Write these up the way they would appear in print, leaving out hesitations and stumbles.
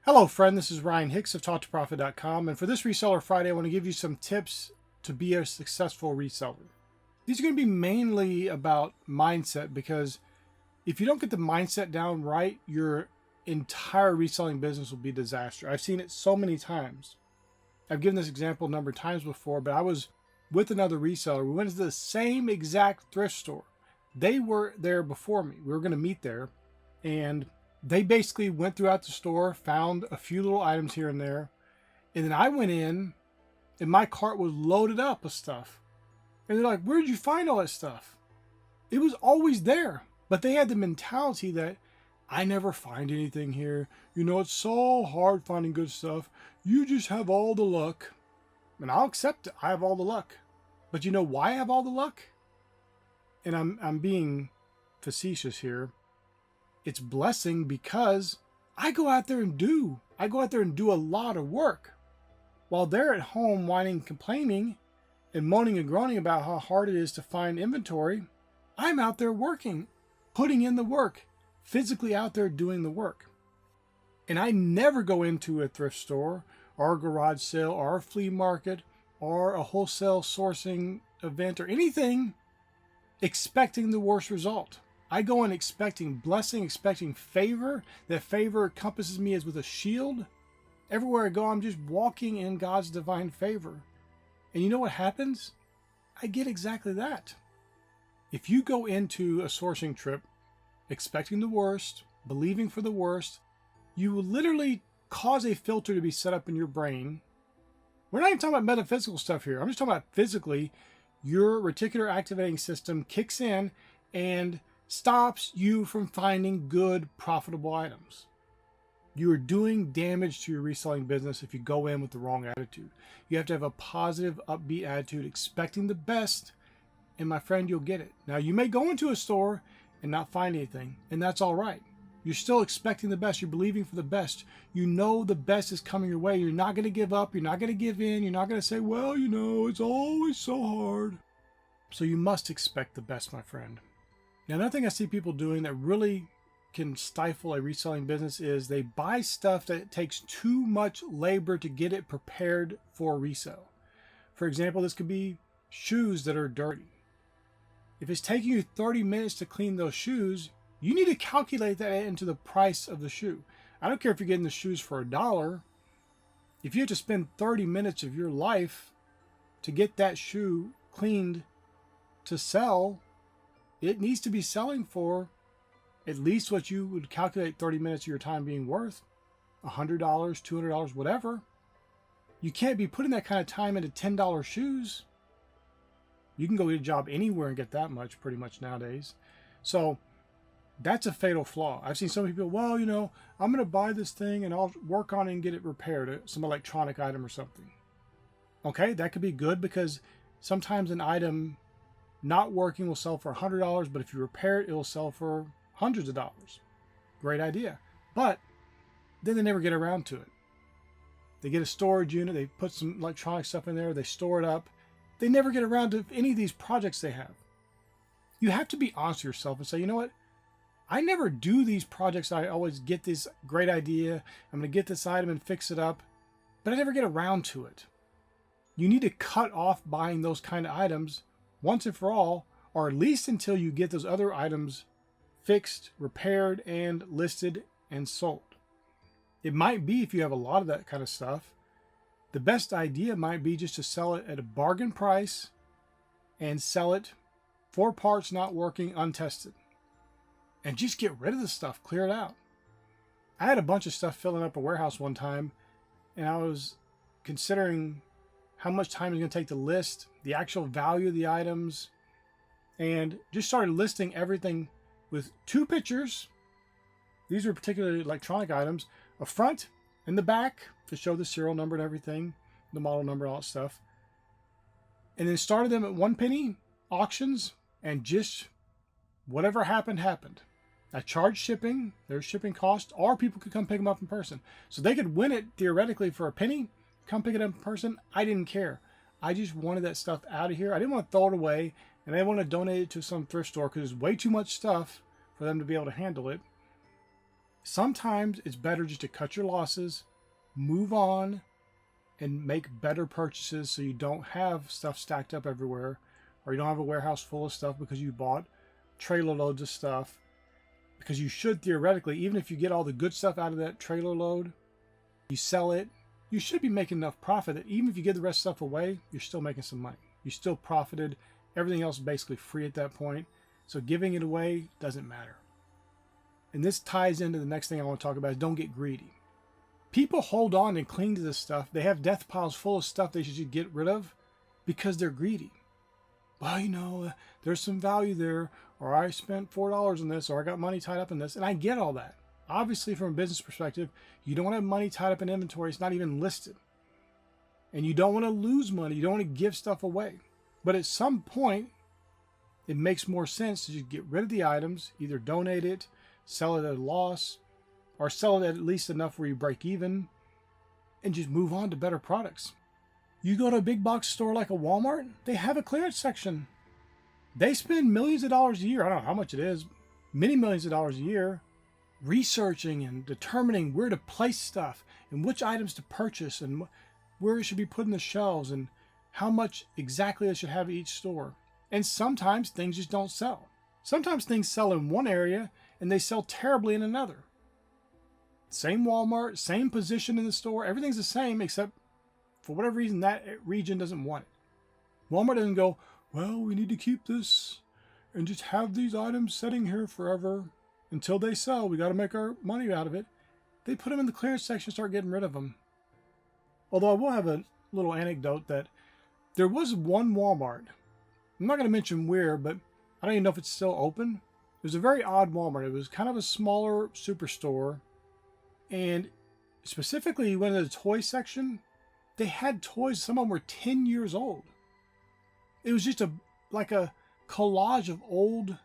Hello friend, this is Ryan Hicks of TalkToProfit.com, and for this Reseller Friday I want to give you some tips to be a successful reseller. These are going to be mainly about mindset, because if you don't get the mindset down right, your entire reselling business will be a disaster. I've seen it so many times. I've given this example a number of times before, but I was with another reseller. We went to the same exact thrift store. They were there before me. We were going to meet there, and they basically went throughout the store, found a few little items here and there, and then I went in and my cart was loaded up with stuff. And they're like, "Where'd you find all that stuff?" It was always there, but they had the mentality that I never find anything here. You know, it's so hard finding good stuff. You just have all the luck. And I'll accept it. I have all the luck. But you know why I have all the luck? And I'm being facetious here. It's blessing because I go out there and do. I go out there and do a lot of work. While they're at home whining, complaining, and moaning and groaning about how hard it is to find inventory, I'm out there working, putting in the work, physically out there doing the work. And I never go into a thrift store or a garage sale or a flea market or a wholesale sourcing event or anything expecting the worst result. I go in expecting blessing, expecting favor. That favor encompasses me as with a shield. Everywhere I go, I'm just walking in God's divine favor. And you know what happens? I get exactly that. If you go into a sourcing trip expecting the worst, believing for the worst, you will literally cause a filter to be set up in your brain. We're not even talking about metaphysical stuff here. I'm just talking about physically. Your reticular activating system kicks in and stops you from finding good, profitable items. You are doing damage to your reselling business if you go in with the wrong attitude. You have to have a positive, upbeat attitude, expecting the best, and my friend, you'll get it. Now, you may go into a store and not find anything, and that's all right. You're still expecting the best. You're believing for the best. You know the best is coming your way. You're not going to give up. You're not going to give in. You're not going to say, well, you know, it's always so hard. So you must expect the best, my friend. Now, another thing I see people doing that really can stifle a reselling business is they buy stuff that takes too much labor to get it prepared for resale. For example, this could be shoes that are dirty. If it's taking you 30 minutes to clean those shoes, you need to calculate that into the price of the shoe. I don't care if you're getting the shoes for $1. If you have to spend 30 minutes of your life to get that shoe cleaned to sell, it needs to be selling for at least what you would calculate 30 minutes of your time being worth, $100, $200, whatever. You can't be putting that kind of time into $10 shoes. You can go get a job anywhere and get that much pretty much nowadays. So that's a fatal flaw. I've seen some people, well, you know, I'm going to buy this thing and I'll work on it and get it repaired, some electronic item or something. Okay, that could be good, because sometimes an item not working will sell for $100, but if you repair it, it will sell for hundreds of dollars. Great idea. But then they never get around to it. They get a storage unit, they put some electronic stuff in there, they store it up. They never get around to any of these projects they have. You have to be honest with yourself and say, you know what? I never do these projects. I always get this great idea. I'm going to get this item and fix it up, but I never get around to it. You need to cut off buying those kind of items once and for all, or at least until you get those other items fixed, repaired, and listed and sold. It might be, if you have a lot of that kind of stuff, the best idea might be just to sell it at a bargain price and sell it for parts not working, untested. And just get rid of the stuff, clear it out. I had a bunch of stuff filling up a warehouse one time, and I was considering how much time it's going to take to list, the actual value of the items, and just started listing everything with 2 pictures. These were particularly electronic items, a front and the back to show the serial number and everything, the model number, all that stuff. And then started them at 1 penny auctions, and just whatever happened, happened. I charged shipping, there's shipping cost, or people could come pick them up in person. So they could win it theoretically for a penny, come pick it up in person. I didn't care. I just wanted that stuff out of here. I didn't want to throw it away, and I didn't want to donate it to some thrift store because there's way too much stuff for them to be able to handle it. Sometimes it's better just to cut your losses, move on, and make better purchases so you don't have stuff stacked up everywhere, or you don't have a warehouse full of stuff because you bought trailer loads of stuff. Because you should theoretically, even if you get all the good stuff out of that trailer load, you sell it, you should be making enough profit that even if you give the rest of stuff away, you're still making some money. You still profited. Everything else is basically free at that point. So giving it away doesn't matter. And this ties into the next thing I want to talk about is don't get greedy. People hold on and cling to this stuff. They have death piles full of stuff they should get rid of because they're greedy. Well, you know, there's some value there, or I spent $4 on this, or I got money tied up in this. And I get all that. Obviously, from a business perspective, you don't want to have money tied up in inventory. It's not even listed. And you don't want to lose money. You don't want to give stuff away. But at some point, it makes more sense to just get rid of the items, either donate it, sell it at a loss, or sell it at least enough where you break even, and just move on to better products. You go to a big box store like a Walmart, they have a clearance section. They spend millions of dollars a year, I don't know how much it is, many millions of dollars a year, researching and determining where to place stuff and which items to purchase and where it should be put in the shelves and how much exactly it should have at each store. And sometimes things just don't sell. Sometimes things sell in one area and they sell terribly in another. Same Walmart, same position in the store, everything's the same except for whatever reason that region doesn't want it. Walmart doesn't go, well, we need to keep this and just have these items sitting here forever until they sell. We got to make our money out of it. They put them in the clearance section and start getting rid of them. Although I will have a little anecdote that there was one Walmart. I'm not going to mention where, but I don't even know if it's still open. It was a very odd Walmart. It was kind of a smaller superstore. And specifically, you went into the toy section. They had toys, some of them were 10 years old. It was just like a collage of old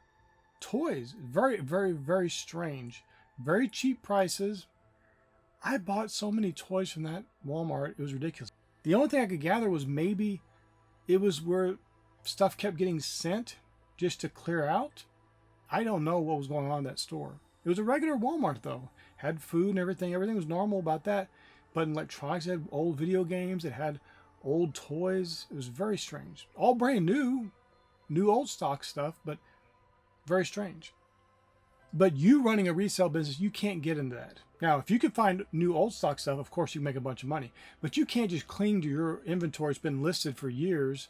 toys. Very, very, very strange. Very cheap prices. I bought so many toys from that Walmart. It was ridiculous. The only thing I could gather was maybe it was where stuff kept getting sent just to clear out. I don't know what was going on in that store. It was a regular Walmart though. Had food and everything. Everything was normal about that. But in electronics, it had old video games. It had old toys. It was very strange. All brand new old stock stuff, but very strange. But you running a resale business, you can't get into that. Now, if you could find new old stock stuff, of course you can make a bunch of money. But you can't just cling to your inventory. It's been listed for years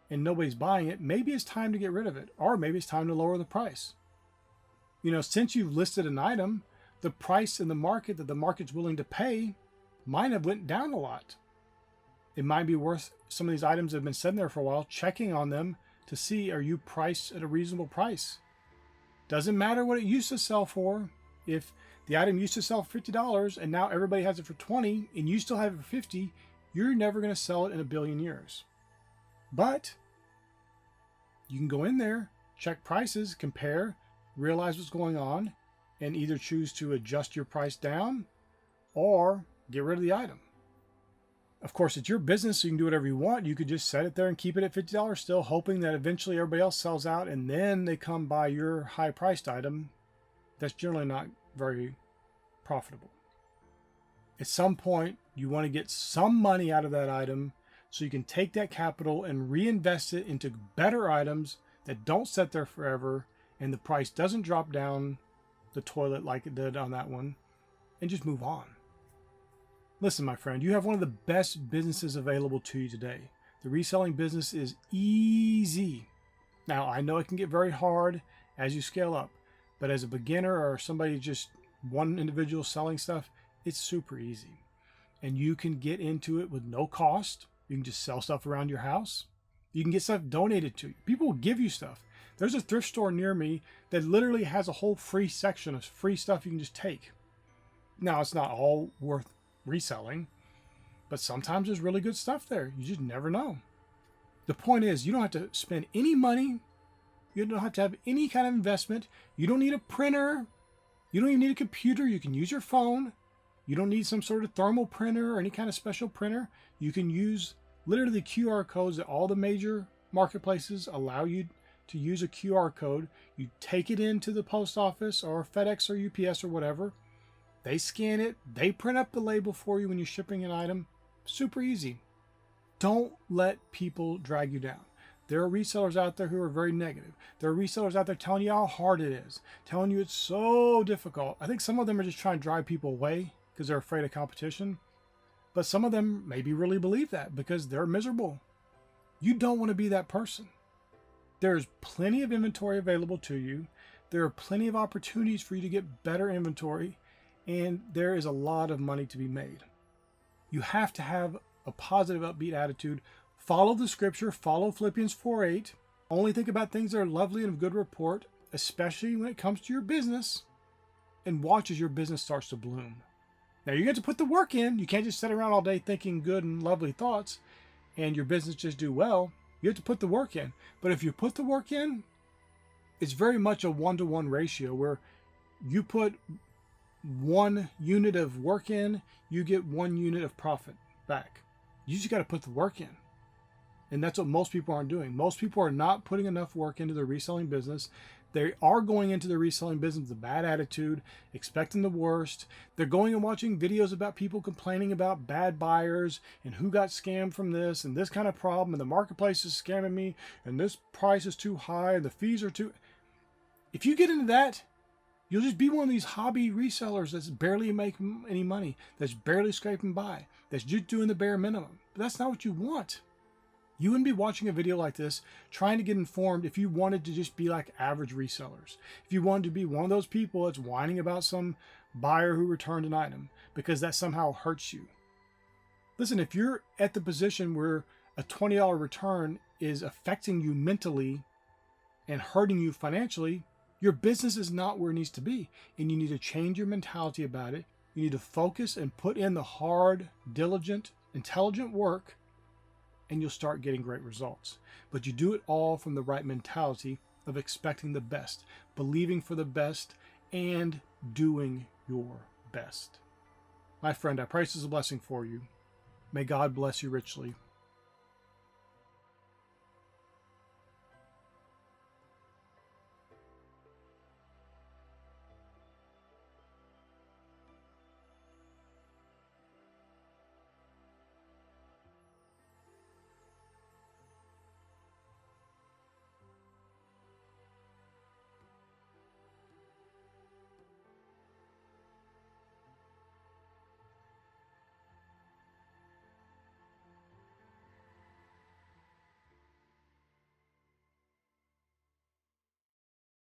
and nobody's buying it. Maybe it's time to get rid of it. Or maybe it's time to lower the price. You know, since you've listed an item, the price in the market that the market's willing to pay might have went down a lot. It might be worth some of these items that have been sitting there for a while, checking on them to see, are you priced at a reasonable price? Doesn't matter what it used to sell for. If the item used to sell for $50 and now everybody has it for $20 and you still have it for $50, you're never going to sell it in a billion years. But you can go in there, check prices, compare, realize what's going on, and either choose to adjust your price down or get rid of the item. Of course, it's your business, so you can do whatever you want. You could just set it there and keep it at $50 still, hoping that eventually everybody else sells out and then they come buy your high-priced item. That's generally not very profitable. At some point, you want to get some money out of that item so you can take that capital and reinvest it into better items that don't sit there forever and the price doesn't drop down the toilet like it did on that one, and just move on. Listen, my friend, you have one of the best businesses available to you today. The reselling business is easy. Now, I know it can get very hard as you scale up, but as a beginner or somebody just one individual selling stuff, it's super easy. And you can get into it with no cost. You can just sell stuff around your house. You can get stuff donated to you. People will give you stuff. There's a thrift store near me that literally has a whole free section of free stuff you can just take. Now, it's not all worth reselling, but sometimes there's really good stuff there. You just never know. The point is, you don't have to spend any money. You don't have to have any kind of investment. You don't need a printer. You don't even need a computer. You can use your phone. You don't need some sort of thermal printer or any kind of special printer. You can use literally the QR codes that all the major marketplaces allow you to use a QR code. You take it into the post office or FedEx or UPS or whatever. They scan it. They print up the label for you when you're shipping an item. Super easy. Don't let people drag you down. There are resellers out there who are very negative. There are resellers out there telling you how hard it is, telling you it's so difficult. I think some of them are just trying to drive people away because they're afraid of competition. But some of them maybe really believe that because they're miserable. You don't want to be that person. There's plenty of inventory available to you. There are plenty of opportunities for you to get better inventory, and there is a lot of money to be made. You have to have a positive, upbeat attitude. Follow the scripture, follow Philippians 4:8. Only think about things that are lovely and of good report, especially when it comes to your business, and watch as your business starts to bloom. Now, you get to put the work in. You can't just sit around all day thinking good and lovely thoughts and your business just do well. You have to put the work in. But if you put the work in, it's very much a 1-to-1 ratio where you put 1 unit of work in, you get 1 unit of profit back. You just got to put the work in. And that's what most people aren't doing. Most people are not putting enough work into their reselling business. They are going into the reselling business with a bad attitude, expecting the worst. They're going and watching videos about people complaining about bad buyers and who got scammed from this and this kind of problem, and the marketplace is scamming me, and this price is too high and the fees are too... If you get into that, you'll just be one of these hobby resellers that's barely making any money, that's barely scraping by, that's just doing the bare minimum. But that's not what you want. You wouldn't be watching a video like this trying to get informed if you wanted to just be like average resellers. If you wanted to be one of those people that's whining about some buyer who returned an item because that somehow hurts you. Listen, if you're at the position where a $20 return is affecting you mentally and hurting you financially, your business is not where it needs to be. And you need to change your mentality about it. You need to focus and put in the hard, diligent, intelligent work, and you'll start getting great results. But you do it all from the right mentality of expecting the best, believing for the best, and doing your best. My friend, I pray this is a blessing for you. May God bless you richly.